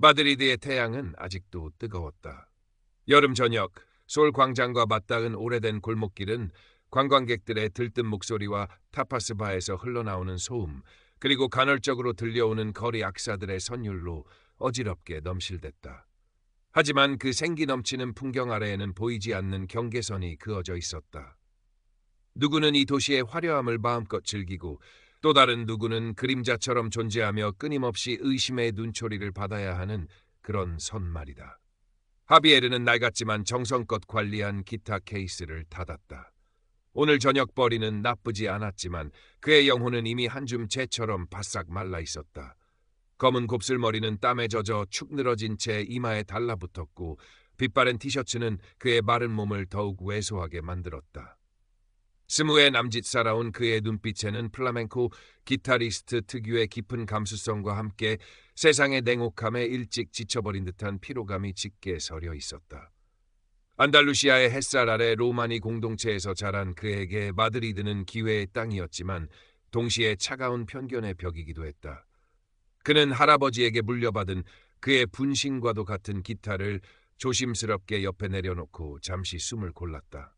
마드리드의 태양은 아직도 뜨거웠다. 여름 저녁, 솔 광장과 맞닿은 오래된 골목길은 관광객들의 들뜬 목소리와 타파스 바에서 흘러나오는 소음, 그리고 간헐적으로 들려오는 거리 악사들의 선율로 어지럽게 넘실댔다. 하지만 그 생기 넘치는 풍경 아래에는 보이지 않는 경계선이 그어져 있었다. 누구는 이 도시의 화려함을 마음껏 즐기고 또 다른 누구는 그림자처럼 존재하며 끊임없이 의심의 눈초리를 받아야 하는 그런 선 말이다. 하비에르는 낡았지만 정성껏 관리한 기타 케이스를 닫았다. 오늘 저녁 벌이는 나쁘지 않았지만 그의 영혼은 이미 한 줌 재처럼 바싹 말라 있었다. 검은 곱슬머리는 땀에 젖어 축 늘어진 채 이마에 달라붙었고 빛바랜 티셔츠는 그의 마른 몸을 더욱 왜소하게 만들었다. 스무의 남짓 살아온 그의 눈빛에는 플라멩코 기타리스트 특유의 깊은 감수성과 함께 세상의 냉혹함에 일찍 지쳐버린 듯한 피로감이 짙게 서려 있었다. 안달루시아의 햇살 아래 로마니 공동체에서 자란 그에게 마드리드는 기회의 땅이었지만 동시에 차가운 편견의 벽이기도 했다. 그는 할아버지에게 물려받은 그의 분신과도 같은 기타를 조심스럽게 옆에 내려놓고 잠시 숨을 골랐다.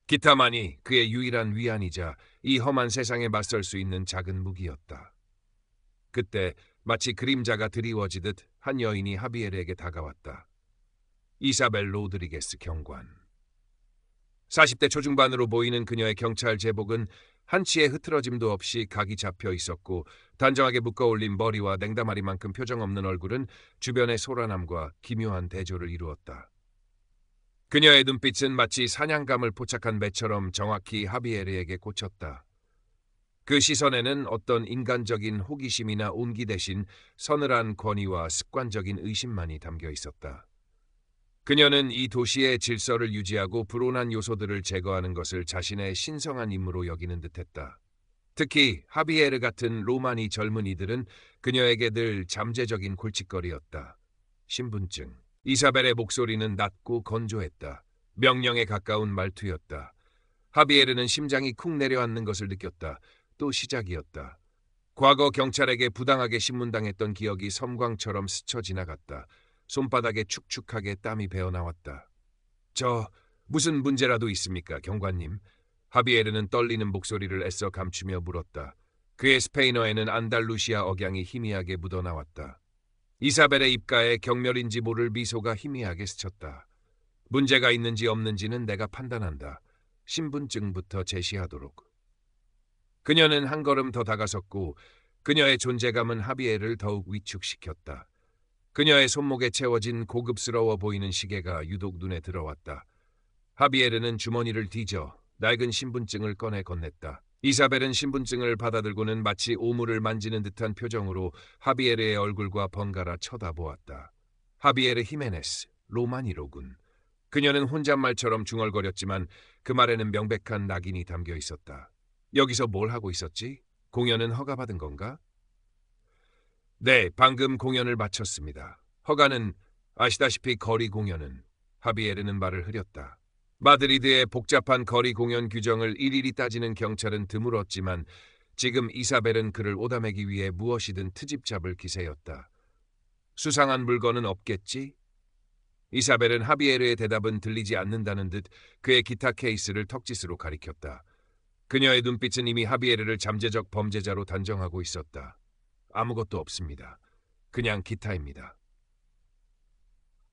기타만이 그의 유일한 위안이자 이 험한 세상에 맞설 수 있는 작은 무기였다. 그때 마치 그림자가 드리워지듯 한 여인이 하비에르에게 다가왔다. 이사벨 로드리게스 경관. 40대 초중반으로 보이는 그녀의 경찰 제복은 한치의 흐트러짐도 없이 각이 잡혀 있었고 단정하게 묶어올린 머리와 냉담하리만큼 표정 없는 얼굴은 주변의 소란함과 기묘한 대조를 이루었다. 그녀의 눈빛은 마치 사냥감을 포착한 매처럼 정확히 하비에르에게 꽂혔다. 그 시선에는 어떤 인간적인 호기심이나 온기 대신 서늘한 권위와 습관적인 의심만이 담겨 있었다. 그녀는 이 도시의 질서를 유지하고 불온한 요소들을 제거하는 것을 자신의 신성한 임무로 여기는 듯했다. 특히 하비에르 같은 로마니 젊은이들은 그녀에게 늘 잠재적인 골칫거리였다. 신분증. 이사벨의 목소리는 낮고 건조했다. 명령에 가까운 말투였다. 하비에르는 심장이 쿵 내려앉는 것을 느꼈다. 또 시작이었다. 과거 경찰에게 부당하게 신문당했던 기억이 섬광처럼 스쳐 지나갔다. 손바닥에 축축하게 땀이 배어나왔다. 무슨 문제라도 있습니까, 경관님? 하비에르는 떨리는 목소리를 애써 감추며 물었다. 그의 스페인어에는 안달루시아 억양이 희미하게 묻어나왔다. 이사벨의 입가에 경멸인지 모를 미소가 희미하게 스쳤다. 문제가 있는지 없는지는 내가 판단한다. 신분증부터 제시하도록. 그녀는 한 걸음 더 다가섰고 그녀의 존재감은 하비에르를 더욱 위축시켰다. 그녀의 손목에 채워진 고급스러워 보이는 시계가 유독 눈에 들어왔다. 하비에르는 주머니를 뒤져 낡은 신분증을 꺼내 건넸다. 이사벨은 신분증을 받아들고는 마치 오물을 만지는 듯한 표정으로 하비에르의 얼굴과 번갈아 쳐다보았다. 하비에르 히메네스, 로마니로군. 그녀는 혼잣말처럼 중얼거렸지만 그 말에는 명백한 낙인이 담겨 있었다. 여기서 뭘 하고 있었지? 공연은 허가받은 건가? 네, 방금 공연을 마쳤습니다. 허가는 아시다시피 거리 공연은. 하비에르는 말을 흐렸다. 마드리드의 복잡한 거리 공연 규정을 일일이 따지는 경찰은 드물었지만 지금 이사벨은 그를 오다매기 위해 무엇이든 트집 잡을 기세였다. 수상한 물건은 없겠지? 이사벨은 하비에르의 대답은 들리지 않는다는 듯 그의 기타 케이스를 턱짓으로 가리켰다. 그녀의 눈빛은 이미 하비에르를 잠재적 범죄자로 단정하고 있었다. 아무것도 없습니다. 그냥 기타입니다.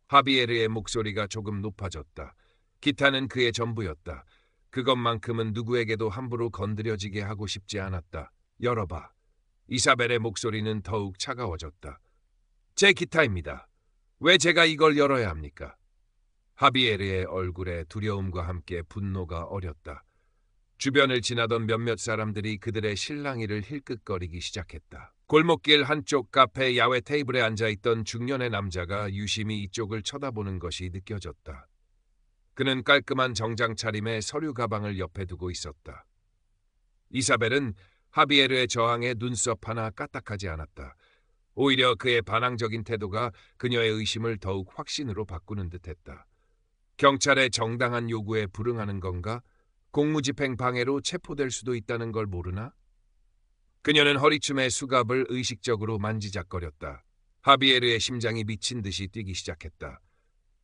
하비에르의 목소리가 조금 높아졌다. 기타는 그의 전부였다. 그것만큼은 누구에게도 함부로 건드려지게 하고 싶지 않았다. 열어봐. 이사벨의 목소리는 더욱 차가워졌다. 제 기타입니다. 왜 제가 이걸 열어야 합니까? 하비에르의 얼굴에 두려움과 함께 분노가 어렸다. 주변을 지나던 몇몇 사람들이 그들의 실랑이를 힐끗거리기 시작했다. 골목길 한쪽 카페 야외 테이블에 앉아있던 중년의 남자가 유심히 이쪽을 쳐다보는 것이 느껴졌다. 그는 깔끔한 정장 차림에 서류 가방을 옆에 두고 있었다. 이사벨은 하비에르의 저항에 눈썹 하나 까딱하지 않았다. 오히려 그의 반항적인 태도가 그녀의 의심을 더욱 확신으로 바꾸는 듯했다. 경찰의 정당한 요구에 불응하는 건가? 공무집행 방해로 체포될 수도 있다는 걸 모르나? 그녀는 허리춤의 수갑을 의식적으로 만지작거렸다. 하비에르의 심장이 미친 듯이 뛰기 시작했다.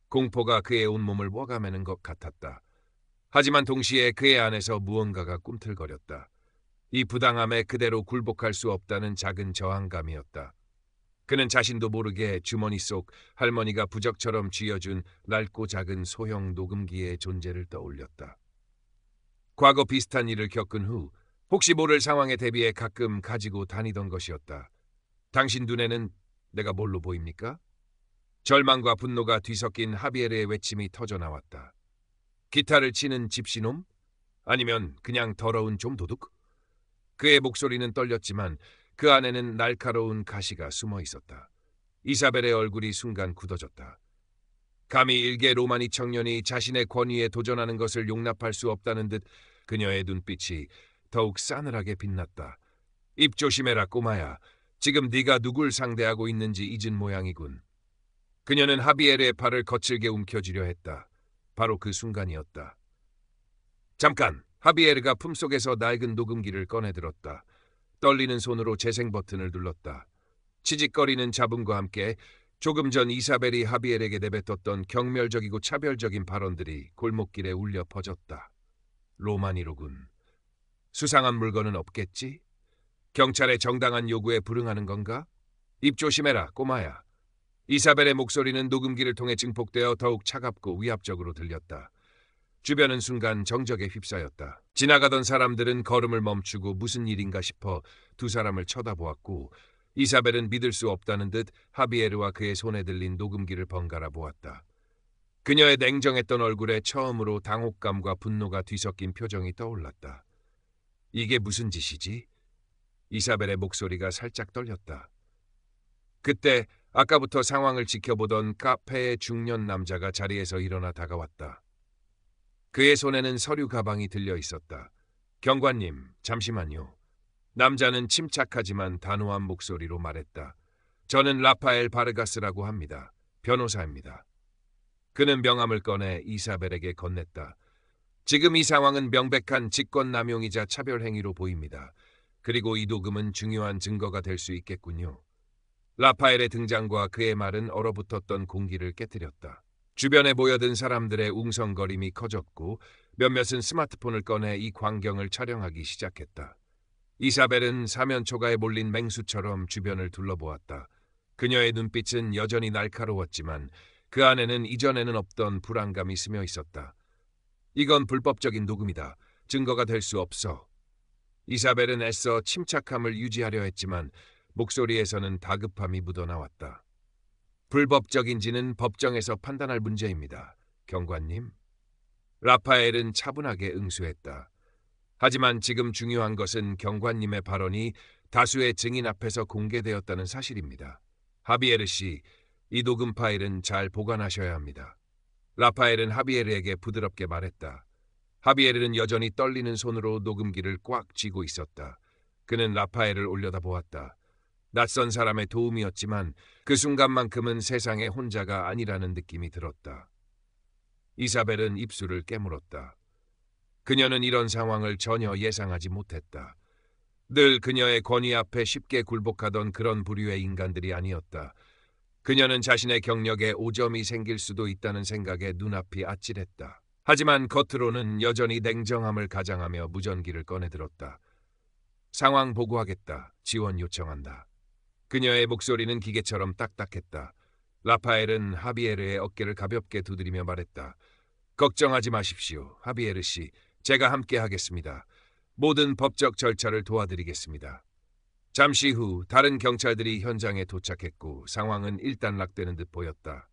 공포가 그의 온몸을 워가매는 것 같았다. 하지만 동시에 그의 안에서 무언가가 꿈틀거렸다. 이 부당함에 그대로 굴복할 수 없다는 작은 저항감이었다. 그는 자신도 모르게 주머니 속 할머니가 부적처럼 쥐어준 낡고 작은 소형 녹음기의 존재를 떠올렸다. 과거 비슷한 일을 겪은 후 혹시 모를 상황에 대비해 가끔 가지고 다니던 것이었다. 당신 눈에는 내가 뭘로 보입니까? 절망과 분노가 뒤섞인 하비에르의 외침이 터져나왔다. 기타를 치는 집시놈? 아니면 그냥 더러운 좀도둑? 그의 목소리는 떨렸지만 그 안에는 날카로운 가시가 숨어 있었다. 이사벨의 얼굴이 순간 굳어졌다. 감히 일개 로마니 청년이 자신의 권위에 도전하는 것을 용납할 수 없다는 듯 그녀의 눈빛이 더욱 싸늘하게 빛났다. 입 조심해라 꼬마야. 지금 네가 누굴 상대하고 있는지 잊은 모양이군. 그녀는 하비에르의 팔을 거칠게 움켜쥐려 했다. 바로 그 순간이었다. 잠깐! 하비에르가 품속에서 낡은 녹음기를 꺼내들었다. 떨리는 손으로 재생 버튼을 눌렀다. 치직거리는 잡음과 함께 조금 전 이사벨이 하비에르에게 내뱉었던 경멸적이고 차별적인 발언들이 골목길에 울려 퍼졌다. 로마니로군. 수상한 물건은 없겠지? 경찰의 정당한 요구에 불응하는 건가? 입 조심해라, 꼬마야. 이사벨의 목소리는 녹음기를 통해 증폭되어 더욱 차갑고 위압적으로 들렸다. 주변은 순간 정적에 휩싸였다. 지나가던 사람들은 걸음을 멈추고 무슨 일인가 싶어 두 사람을 쳐다보았고 이사벨은 믿을 수 없다는 듯 하비에르와 그의 손에 들린 녹음기를 번갈아 보았다. 그녀의 냉정했던 얼굴에 처음으로 당혹감과 분노가 뒤섞인 표정이 떠올랐다. 이게 무슨 짓이지? 이사벨의 목소리가 살짝 떨렸다. 그때 아까부터 상황을 지켜보던 카페의 중년 남자가 자리에서 일어나 다가왔다. 그의 손에는 서류 가방이 들려 있었다. 경관님, 잠시만요. 남자는 침착하지만 단호한 목소리로 말했다. 저는 라파엘 바르가스라고 합니다. 변호사입니다. 그는 명함을 꺼내 이사벨에게 건넸다. 지금 이 상황은 명백한 직권남용이자 차별행위로 보입니다. 그리고 이 녹음은 중요한 증거가 될 수 있겠군요. 라파엘의 등장과 그의 말은 얼어붙었던 공기를 깨뜨렸다. 주변에 모여든 사람들의 웅성거림이 커졌고 몇몇은 스마트폰을 꺼내 이 광경을 촬영하기 시작했다. 이사벨은 사면초가에 몰린 맹수처럼 주변을 둘러보았다. 그녀의 눈빛은 여전히 날카로웠지만 그 안에는 이전에는 없던 불안감이 스며 있었다. 이건 불법적인 녹음이다. 증거가 될 수 없어. 이사벨은 애써 침착함을 유지하려 했지만 목소리에서는 다급함이 묻어나왔다. 불법적인지는 법정에서 판단할 문제입니다. 경관님. 라파엘은 차분하게 응수했다. 하지만 지금 중요한 것은 경관님의 발언이 다수의 증인 앞에서 공개되었다는 사실입니다. 하비에르 씨, 이 녹음 파일은 잘 보관하셔야 합니다. 라파엘은 하비에르에게 부드럽게 말했다. 하비에르는 여전히 떨리는 손으로 녹음기를 꽉 쥐고 있었다. 그는 라파엘을 올려다보았다. 낯선 사람의 도움이었지만 그 순간만큼은 세상에 혼자가 아니라는 느낌이 들었다. 이사벨은 입술을 깨물었다. 그녀는 이런 상황을 전혀 예상하지 못했다. 늘 그녀의 권위 앞에 쉽게 굴복하던 그런 부류의 인간들이 아니었다. 그녀는 자신의 경력에 오점이 생길 수도 있다는 생각에 눈앞이 아찔했다. 하지만 겉으로는 여전히 냉정함을 가장하며 무전기를 꺼내들었다. 상황 보고하겠다. 지원 요청한다. 그녀의 목소리는 기계처럼 딱딱했다. 라파엘은 하비에르의 어깨를 가볍게 두드리며 말했다. 걱정하지 마십시오. 하비에르 씨, 제가 함께 하겠습니다. 모든 법적 절차를 도와드리겠습니다. 잠시 후 다른 경찰들이 현장에 도착했고 상황은 일단락되는 듯 보였다.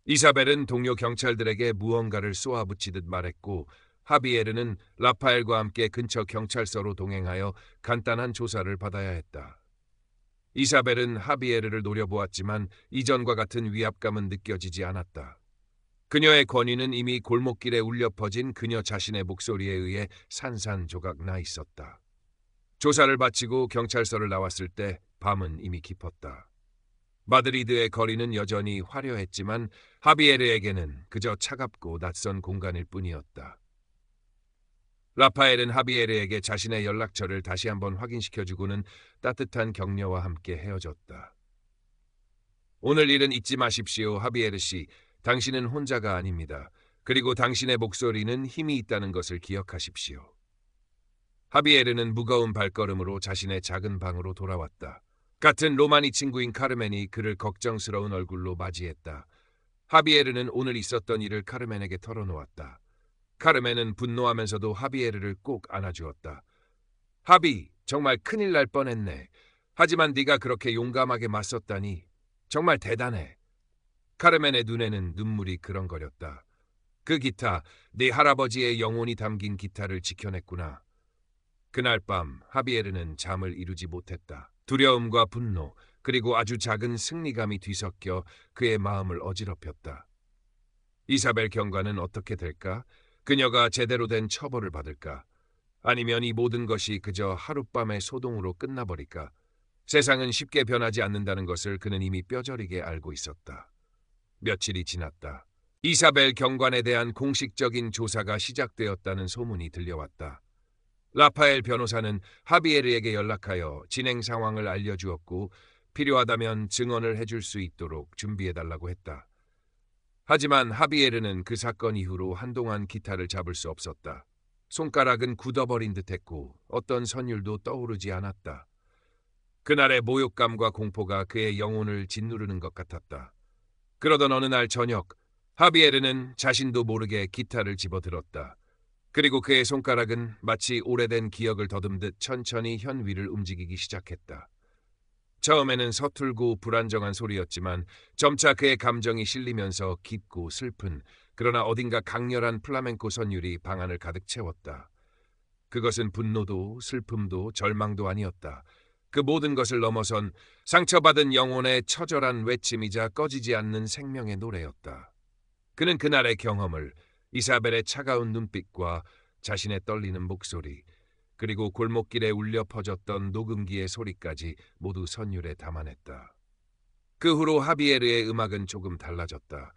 이사벨은 동료 경찰들에게 무언가를 쏘아붙이듯 말했고 하비에르는 라파엘과 함께 근처 경찰서로 동행하여 간단한 조사를 받아야 했다. 이사벨은 하비에르를 노려보았지만 이전과 같은 위압감은 느껴지지 않았다. 그녀의 권위는 이미 골목길에 울려 퍼진 그녀 자신의 목소리에 의해 산산조각 나 있었다. 조사를 마치고 경찰서를 나왔을 때 밤은 이미 깊었다. 마드리드의 거리는 여전히 화려했지만 하비에르에게는 그저 차갑고 낯선 공간일 뿐이었다. 라파엘은 하비에르에게 자신의 연락처를 다시 한번 확인시켜주고는 따뜻한 격려와 함께 헤어졌다. 오늘 일은 잊지 마십시오, 하비에르 씨. 당신은 혼자가 아닙니다. 그리고 당신의 목소리는 힘이 있다는 것을 기억하십시오. 하비에르는 무거운 발걸음으로 자신의 작은 방으로 돌아왔다. 같은 로마니 친구인 카르멘이 그를 걱정스러운 얼굴로 맞이했다. 하비에르는 오늘 있었던 일을 카르멘에게 털어놓았다. 카르멘은 분노하면서도 하비에르를 꼭 안아주었다. 하비, 정말 큰일 날 뻔했네. 하지만 네가 그렇게 용감하게 맞섰다니 정말 대단해. 카르멘의 눈에는 눈물이 그렁거렸다. 그 기타, 네 할아버지의 영혼이 담긴 기타를 지켜냈구나. 그날 밤 하비에르는 잠을 이루지 못했다. 두려움과 분노, 그리고 아주 작은 승리감이 뒤섞여 그의 마음을 어지럽혔다. 이사벨 경관은 어떻게 될까? 그녀가 제대로 된 처벌을 받을까? 아니면 이 모든 것이 그저 하룻밤의 소동으로 끝나버릴까? 세상은 쉽게 변하지 않는다는 것을 그는 이미 뼈저리게 알고 있었다. 며칠이 지났다. 이사벨 경관에 대한 공식적인 조사가 시작되었다는 소문이 들려왔다. 라파엘 변호사는 하비에르에게 연락하여 진행 상황을 알려주었고 필요하다면 증언을 해줄 수 있도록 준비해달라고 했다. 하지만 하비에르는 그 사건 이후로 한동안 기타를 잡을 수 없었다. 손가락은 굳어버린 듯했고 어떤 선율도 떠오르지 않았다. 그날의 모욕감과 공포가 그의 영혼을 짓누르는 것 같았다. 그러던 어느 날 저녁, 하비에르는 자신도 모르게 기타를 집어들었다. 그리고 그의 손가락은 마치 오래된 기억을 더듬듯 천천히 현 위를 움직이기 시작했다. 처음에는 서툴고 불안정한 소리였지만 점차 그의 감정이 실리면서 깊고 슬픈, 그러나 어딘가 강렬한 플라멩코 선율이 방 안을 가득 채웠다. 그것은 분노도 슬픔도 절망도 아니었다. 그 모든 것을 넘어선 상처받은 영혼의 처절한 외침이자 꺼지지 않는 생명의 노래였다. 그는 그날의 경험을, 이사벨의 차가운 눈빛과 자신의 떨리는 목소리, 그리고 골목길에 울려 퍼졌던 녹음기의 소리까지 모두 선율에 담아냈다. 그 후로 하비에르의 음악은 조금 달라졌다.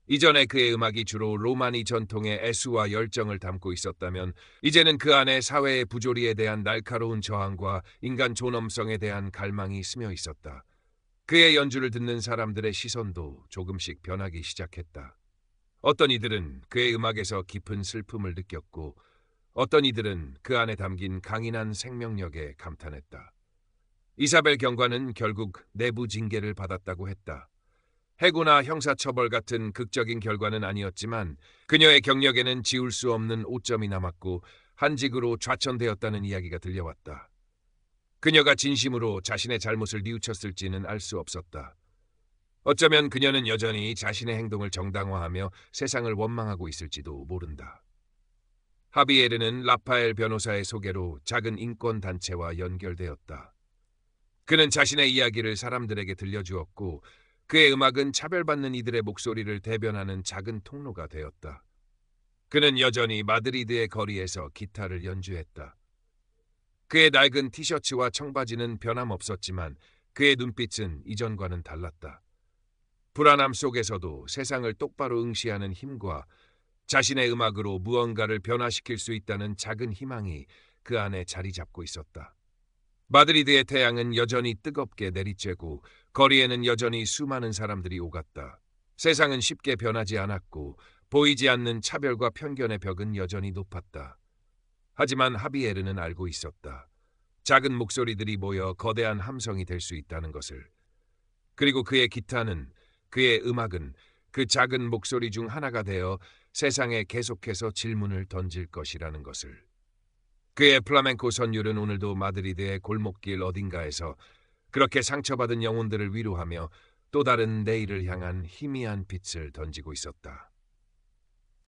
이전에 그의 음악이 주로 로마니 전통의 애수와 열정을 담고 있었다면 이제는 그 안에 사회의 부조리에 대한 날카로운 저항과 인간 존엄성에 대한 갈망이 스며 있었다. 그의 연주를 듣는 사람들의 시선도 조금씩 변하기 시작했다. 어떤 이들은 그의 음악에서 깊은 슬픔을 느꼈고 어떤 이들은 그 안에 담긴 강인한 생명력에 감탄했다. 이사벨 경관은 결국 내부 징계를 받았다고 했다. 해고나 형사처벌 같은 극적인 결과는 아니었지만 그녀의 경력에는 지울 수 없는 오점이 남았고 한직으로 좌천되었다는 이야기가 들려왔다. 그녀가 진심으로 자신의 잘못을 뉘우쳤을지는 알 수 없었다. 어쩌면 그녀는 여전히 자신의 행동을 정당화하며 세상을 원망하고 있을지도 모른다. 하비에르는 라파엘 변호사의 소개로 작은 인권단체와 연결되었다. 그는 자신의 이야기를 사람들에게 들려주었고 그의 음악은 차별받는 이들의 목소리를 대변하는 작은 통로가 되었다. 그는 여전히 마드리드의 거리에서 기타를 연주했다. 그의 낡은 티셔츠와 청바지는 변함없었지만 그의 눈빛은 이전과는 달랐다. 불안함 속에서도 세상을 똑바로 응시하는 힘과 자신의 음악으로 무언가를 변화시킬 수 있다는 작은 희망이 그 안에 자리 잡고 있었다. 마드리드의 태양은 여전히 뜨겁게 내리쬐고 거리에는 여전히 수많은 사람들이 오갔다. 세상은 쉽게 변하지 않았고 보이지 않는 차별과 편견의 벽은 여전히 높았다. 하지만 하비에르는 알고 있었다. 작은 목소리들이 모여 거대한 함성이 될 수 있다는 것을. 그리고 그의 기타는, 그의 음악은 그 작은 목소리 중 하나가 되어 세상에 계속해서 질문을 던질 것이라는 것을. 그의 플라멩코 선율은 오늘도 마드리드의 골목길 어딘가에서 그렇게 상처받은 영혼들을 위로하며 또 다른 내일을 향한 희미한 빛을 던지고 있었다.